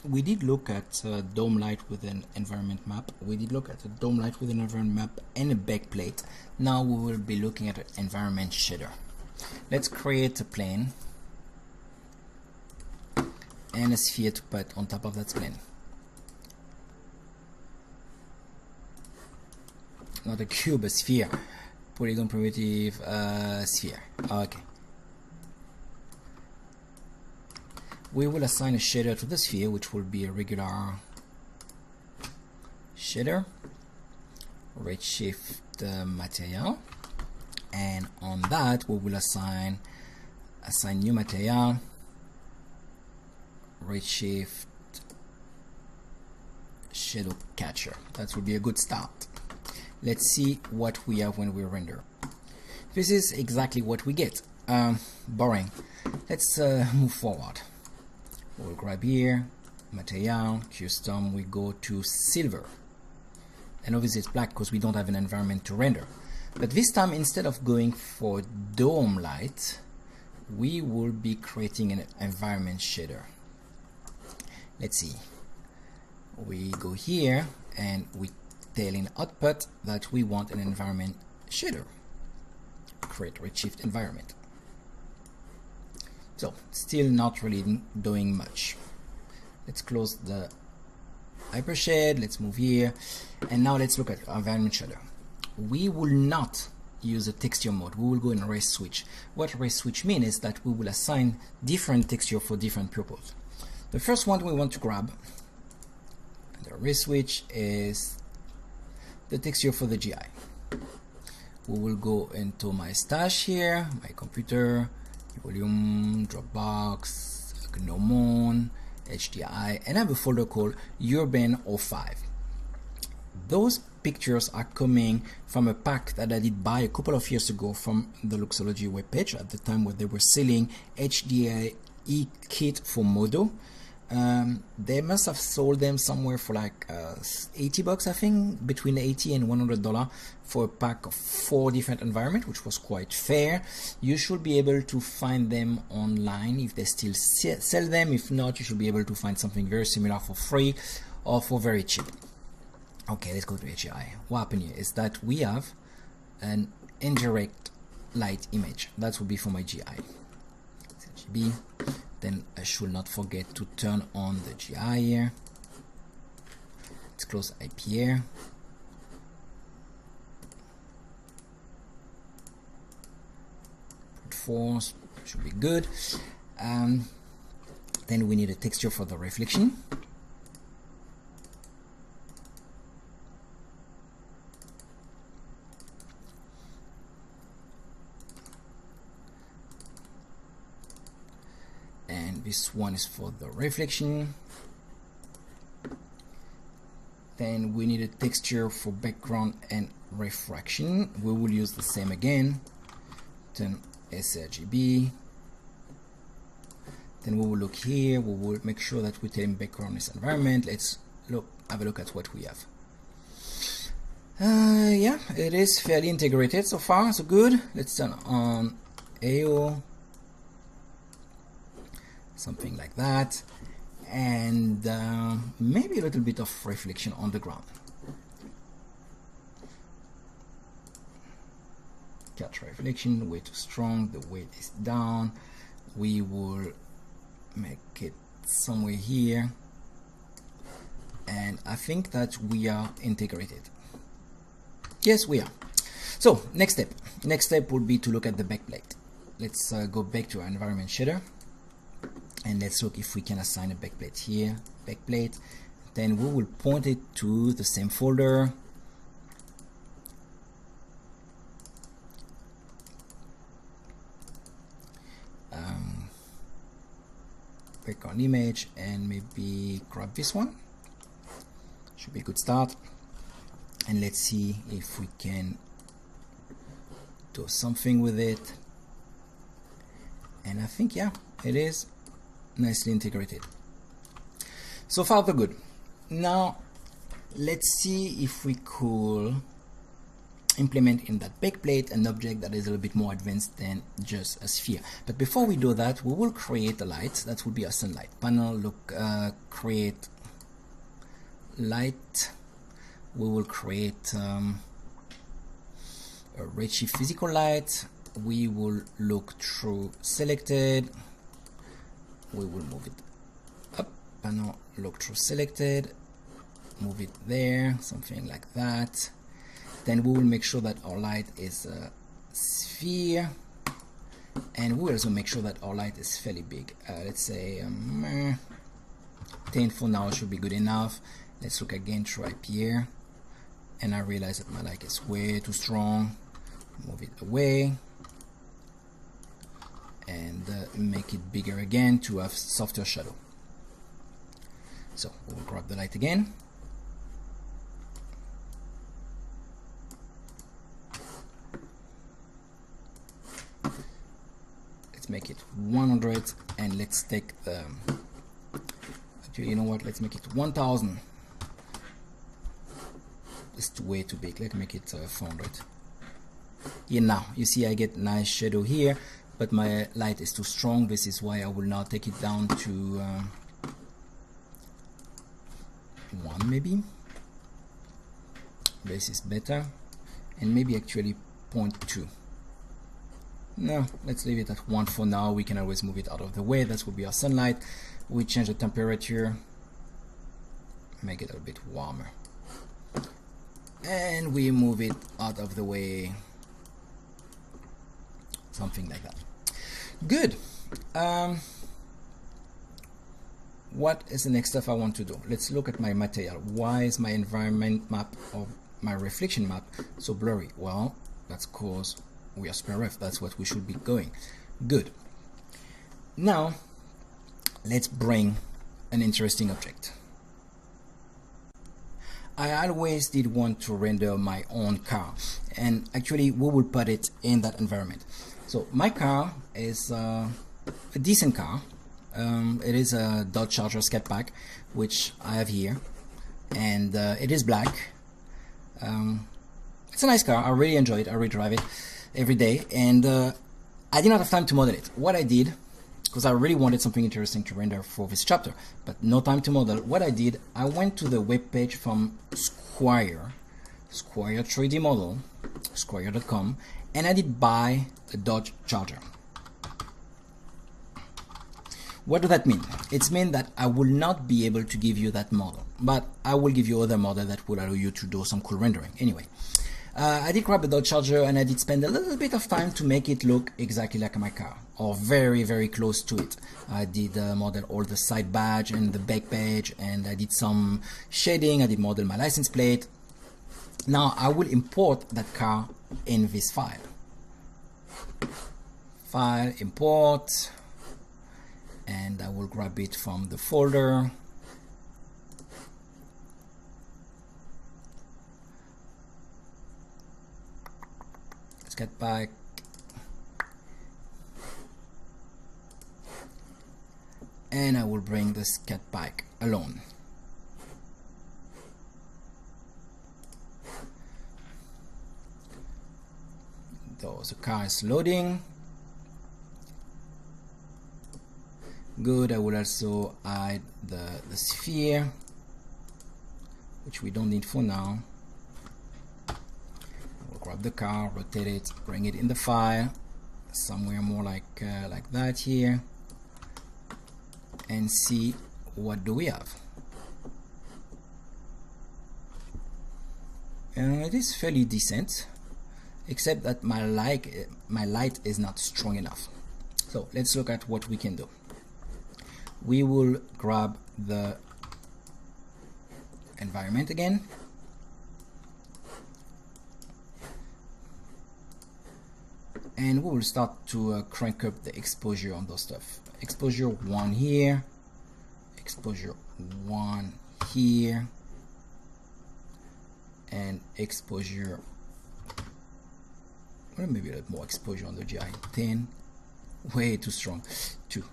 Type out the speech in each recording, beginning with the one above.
we did look at dome light with an environment map. We did look at a dome light with an environment map and a backplate. Now we will be looking at an environment shader. Let's create a plane and a sphere to put on top of that plane. Not a cube, a sphere. Polygon primitive sphere. Okay. We will assign a shader to the sphere, which will be a regular shader. Redshift material, and on that we will assign new material. Redshift shadow catcher. That will be a good start. Let's see what we have when we render. This is exactly what we get. Boring. Let's move forward. We'll grab here, material, custom, we go to silver. And obviously it's black because we don't have an environment to render. But this time, instead of going for dome light, we will be creating an environment shader. Let's see. We go here and we tell in output that we want an environment shader. Create redshift environment. So, still not really doing much. Let's close the hypershade, let's move here, and now let's look at environment shader. We will not use a texture mode, we will go in ray switch. What ray switch means is that we will assign different texture for different purposes. The first one we want to grab, the ray switch, is the texture for the GI. We will go into my stash here, my computer, volume, Dropbox, Gnomon, HDI, and I have a folder called Urban 05. Those pictures are coming from a pack that I did buy a couple of years ago from the Luxology webpage at the time when they were selling HDI kit for Modo. They must have sold them somewhere for like 80 bucks, I think, between 80 and $100 for a pack of 4 different environments, which was quite fair. You should be able to find them online if they still sell them. If not, you should be able to find something very similar for free or for very cheap. Okay, let's go to HDI. What happened here is that we have an indirect light image. That would be for my GI. RGB. Then I should not forget to turn on the GI here. Let's close IP here. Put force should be good. Then we need a texture for the reflection. This one is for the reflection. Then we need a texture for background and refraction. We will use the same again. Then sRGB. Then we will look here. We will make sure that we tell him background is environment. Let's have a look at what we have. Yeah, it is fairly integrated so far, so good. Let's turn on AO. Something like that, and maybe a little bit of reflection on the ground. Catch reflection, way too strong, the weight is down. We will make it somewhere here, and I think that we are integrated. Yes, we are. So next step will be to look at the backplate. Let's go back to our environment shader. And let's look if we can assign a backplate here, backplate. Then we will point it to the same folder. Background image, and maybe grab this one. Should be a good start. And let's see if we can do something with it. And I think, yeah, it is nicely integrated. So far so good. Now let's see if we could implement in that bake plate an object that is a little bit more advanced than just a sphere. But before we do that, we will create a light. That will be a sunlight panel. Look, create light. We will create a redshift physical light. We will look through selected. We will move it up. Panel, look through selected. Move it there, something like that. Then we will make sure that our light is a sphere, and we will also make sure that our light is fairly big. Let's say 10 for now should be good enough. Let's look again, try here, and I realize that my light is way too strong. Move it away and make it bigger again to have softer shadow. So we'll grab the light again. Make it 100, and let's take the actually, you know what, let's make it 1000. It's way too big. Let's make it 400. Yeah, now you see I get nice shadow here, but my light is too strong. This is why I will now take it down to 1 maybe. This is better, and maybe actually 0.2. No, let's leave it at 1 for now. We can always move it out of the way. That will be our sunlight. We change the temperature, make it a bit warmer, and we move it out of the way, something like that. Good. What is the next stuff I want to do? Let's look at my material. Why is my environment map or my reflection map so blurry? Well, that's because we are spare ref. That's what we should be going. Good. Now let's bring an interesting object. I always did want to render my own car, and actually we will put it in that environment. So my car is a decent car. It is a Dodge Charger Scat Pack, which I have here, and it is black. It's a nice car. I really enjoy it. I really drive it every day, and I did not have time to model it. What I did, because I really wanted something interesting to render for this chapter, but no time to model, what I did, I went to the web page from Squire 3D model, squire.com, and I did buy a Dodge Charger. What does that mean? It means that I will not be able to give you that model, but I will give you other model that will allow you to do some cool rendering. Anyway, I did grab a Dodge Charger, and I did spend a little bit of time to make it look exactly like my car, or very, very close to it. I did model all the side badge and the back page, and I did some shading. I did model my license plate. Now I will import that car in this file. File, import, and I will grab it from the folder. Scat Pack, and I will bring the Scat Pack alone. So the car is loading. Good. I will also add the sphere, which we don't need for now. We'll grab the car, rotate it, bring it in the file, somewhere more like that here, and see what do we have. It is fairly decent, except that my light is not strong enough. So let's look at what we can do. We will grab the environment again, and we will start to crank up the exposure on those stuff. Exposure 1 here, exposure 1 here, and exposure, well, maybe a little more exposure on the GI. 10, way too strong. 2.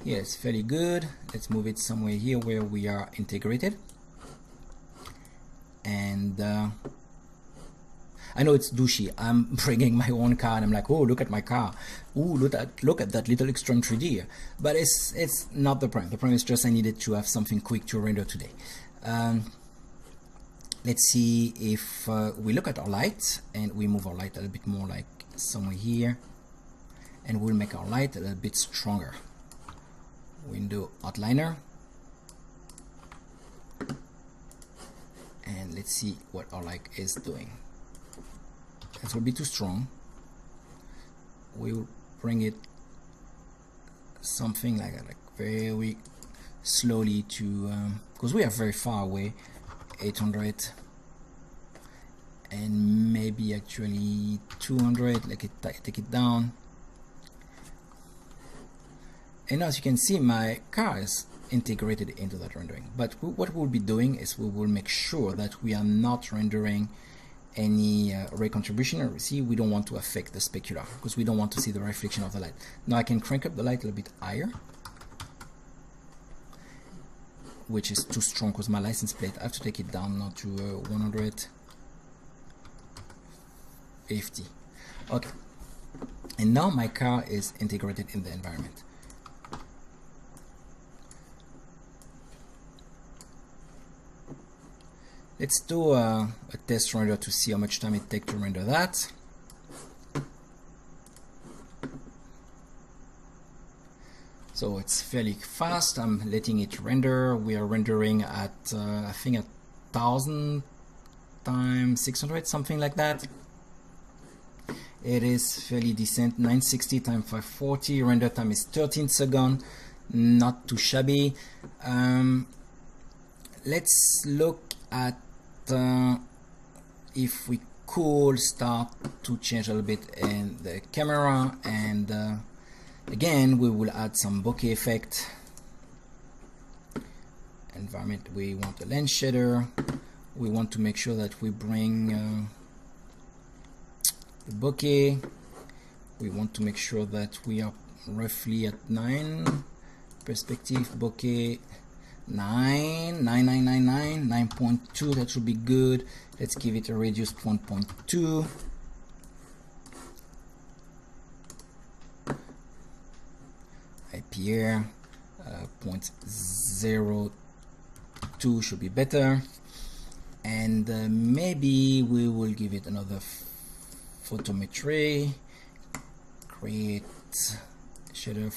Yes, fairly good. Let's move it somewhere here where we are integrated. and I know it's douchey. I'm bringing my own car and I'm like, oh, look at my car. Oh, look at that little Extreme 3D. But it's not the point. The point is just I needed to have something quick to render today. Let's see if we look at our light and we move our light a little bit more like somewhere here, and we'll make our light a little bit stronger. Window outliner, and let's see what our light is doing. That will be too strong. We will bring it something like very slowly to because we are very far away. 800 and maybe actually 200. Take it down, and as you can see, my car is integrated into that rendering. But what we'll be doing is we will make sure that we are not rendering any ray contribution. See, we don't want to affect the specular because we don't want to see the reflection of the light. Now I can crank up the light a little bit higher, which is too strong because my license plate, I have to take it down now to 150. Okay, and now my car is integrated in the environment. Let's do a test render to see how much time it takes to render that. So it's fairly fast. I'm letting it render. We are rendering at I think 1000 times 600, something like that. It is fairly decent. 960 times 540. Render time is 13 seconds. Not too shabby. Let's look at if we could start to change a little bit in the camera, and again we will add some bokeh effect. Environment, we want a lens shader. We want to make sure that we bring the bokeh. We want to make sure that we are roughly at 9 perspective bokeh. 9.2, that should be good. Let's give it a radius 1.2. IPR 0.02 should be better, and maybe we will give it another photometry. Create shader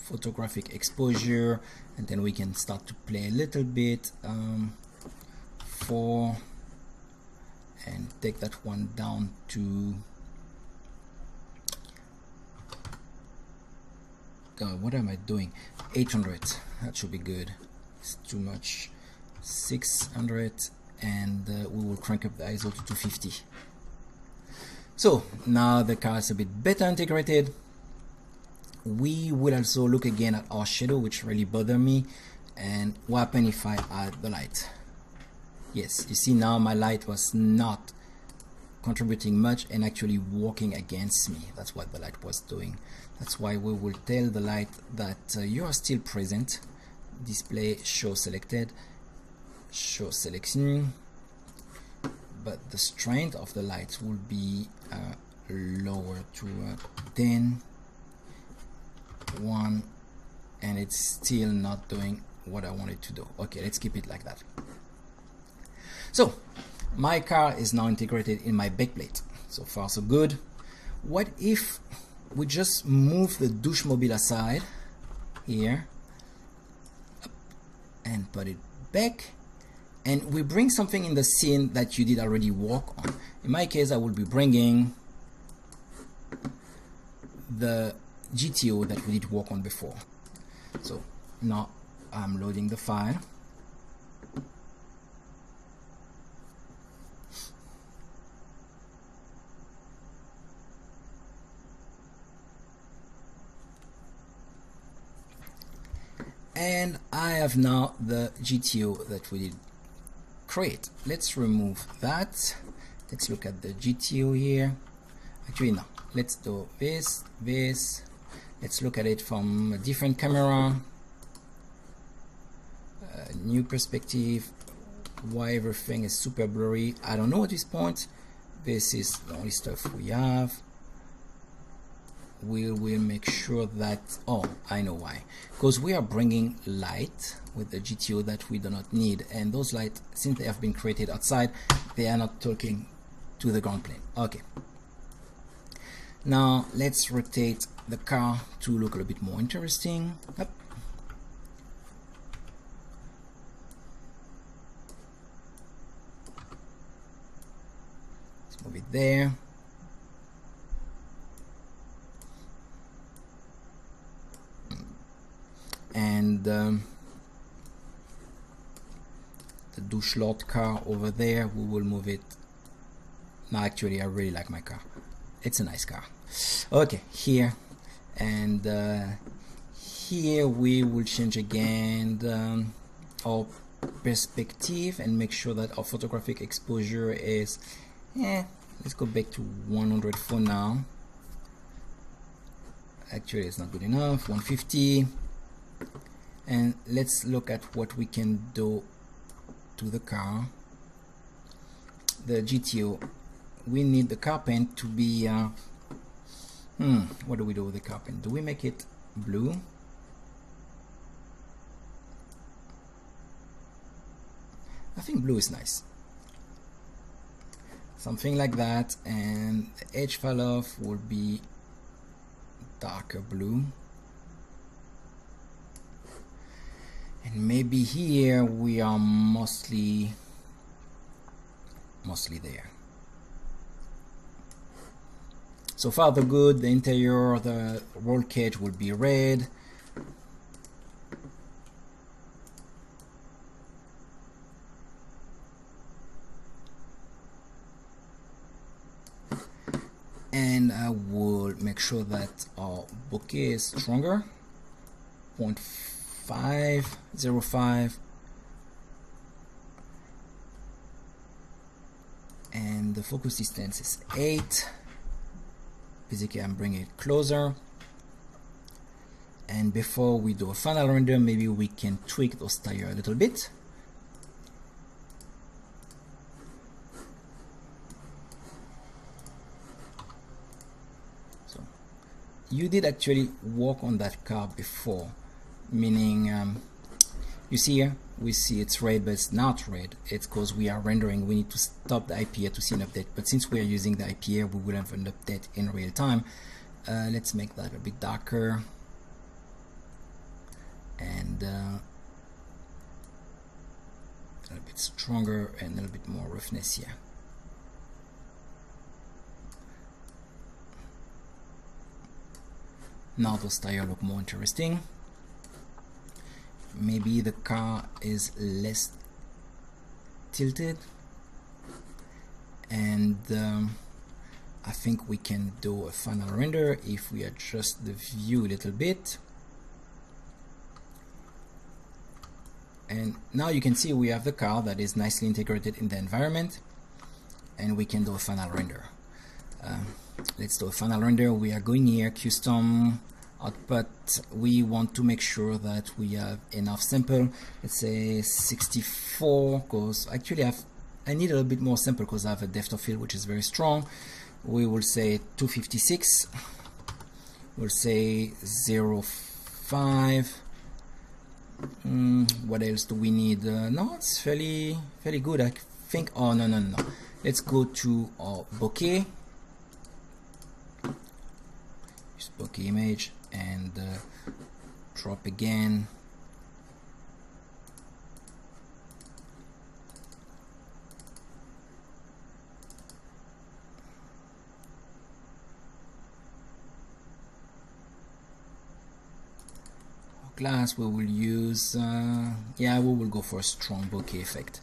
photographic exposure, and then we can start to play a little bit and take that one down to what am I doing? 800. That should be good. It's too much. 600, and we will crank up the ISO to 250. So now the car is a bit better integrated. We will also look again at our shadow, which really bothered me, and what happens if I add the light. Yes, you see now my light was not contributing much and actually working against me. That's what the light was doing. That's why we will tell the light that you are still present. Display show selected, show selection, but the strength of the light will be lower to 10. 1, and it's still not doing what I wanted to do. Okay, let's keep it like that. So my car is now integrated in my backplate. So far so good. What if we just move the douche mobile aside here and put it back, and we bring something in the scene that you did already work on. In my case, I will be bringing the GTO that we did work on before. So now I'm loading the file. And I have now the GTO that we did create. Let's remove that. Let's look at the GTO here. Actually, no. Let's do this. Let's look at it from a different camera. New perspective. why everything is super blurry, I don't know at this point. This is the only stuff we have. We will make sure that, oh, I know why, because we are bringing light with the GTO that we do not need, and those lights, since they have been created outside, they are not talking to the ground plane. Okay, now let's rotate the car to look a little bit more interesting. Up. Let's move it there. And the Douchelot car over there, we will move it. No, actually I really like my car, it's a nice car. Okay, here and here we will change again our perspective and make sure that our photographic exposure is, let's go back to 100 for now. Actually it's not good enough, 150. And let's look at what we can do to the car. The GTO, we need the car paint to be what do we do with the car paint? Do we make it blue? I think blue is nice, something like that, and the edge fall off will be darker blue. And maybe here we are mostly there. So far the good. The interior, the roll cage will be red. And I will make sure that our bokeh is stronger. 0.505, and the focus distance is 8. Basically I'm bringing it closer, and before we do a final render, maybe we can tweak those tires a little bit. So you did actually work on that car before, meaning you see here, we see it's red, but it's not red. It's because we are rendering. We need to stop the IPA to see an update, but since we are using the IPA, we will have an update in real time. Let's make that a bit darker, and a little bit stronger, and a little bit more roughness here. Now those tires look more interesting. Maybe the car is less tilted, and I think we can do a final render if we adjust the view a little bit. And now you can see we have the car that is nicely integrated in the environment, and we can do a final render. Let's do a final render. We are going here, custom output. We want to make sure that we have enough sample. Let's say 64, because actually I need a little bit more sample because I have a depth of field which is very strong. We will say 256. We'll say 0.5. What else do we need? No, it's fairly good, I think. Oh, no. Let's go to our bokeh. Use bokeh image and drop again. Glass we will use, yeah, we will go for a strong bokeh effect.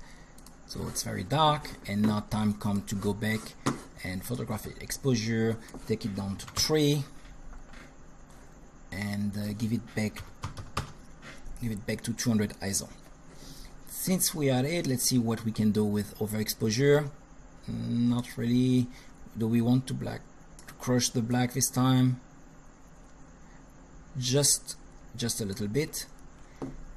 So it's very dark, and now time come to go back and photographic exposure, take it down to 3, and give it back to 200 ISO. Since we are at it, let's see what we can do with overexposure. Not really. Do we want to crush the black this time? Just a little bit.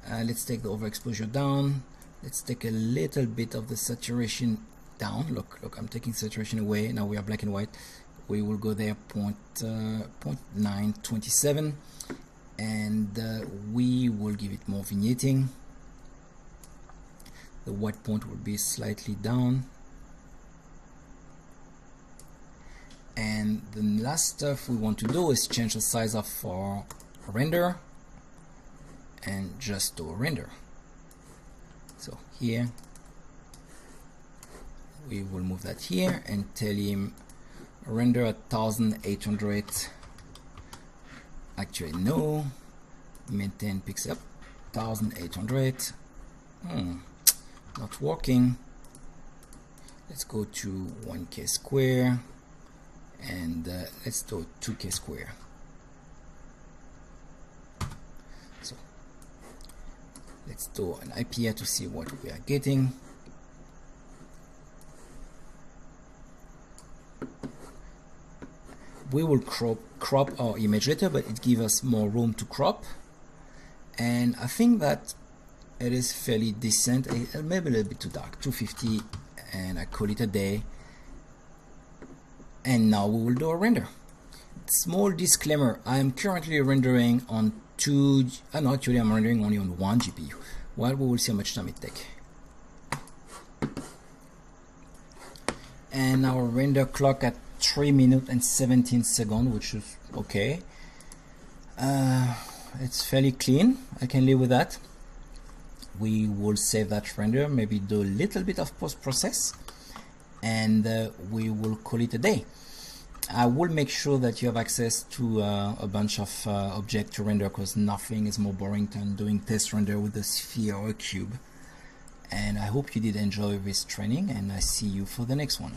Let's take the overexposure down. Let's take a little bit of the saturation down. Look, I'm taking saturation away. Now we are black and white. We will go there 0.927, and we will give it more vignetting. The white point will be slightly down. And the last stuff we want to do is change the size of our render and just do a render. So here we will move that here and tell him render at 1800. Actually no, maintain pixel 1800. Not working. Let's go to 1K square and let's do 2K square. So let's do an IPA to see what we are getting. We will crop our image later, but it gives us more room to crop, and I think that it is fairly decent. Maybe a little bit too dark, 250, and I call it a day. And now we will do a render. Small disclaimer, I am currently rendering on actually I'm rendering only on 1 GPU. Well, we will see how much time it takes. And our render clock at 3 minutes and 17 seconds, which is okay. It's fairly clean. I can live with that. We will save that render, maybe do a little bit of post-process, and we will call it a day. I will make sure that you have access to a bunch of objects to render, because nothing is more boring than doing test render with a sphere or a cube. And I hope you did enjoy this training, and I see you for the next one.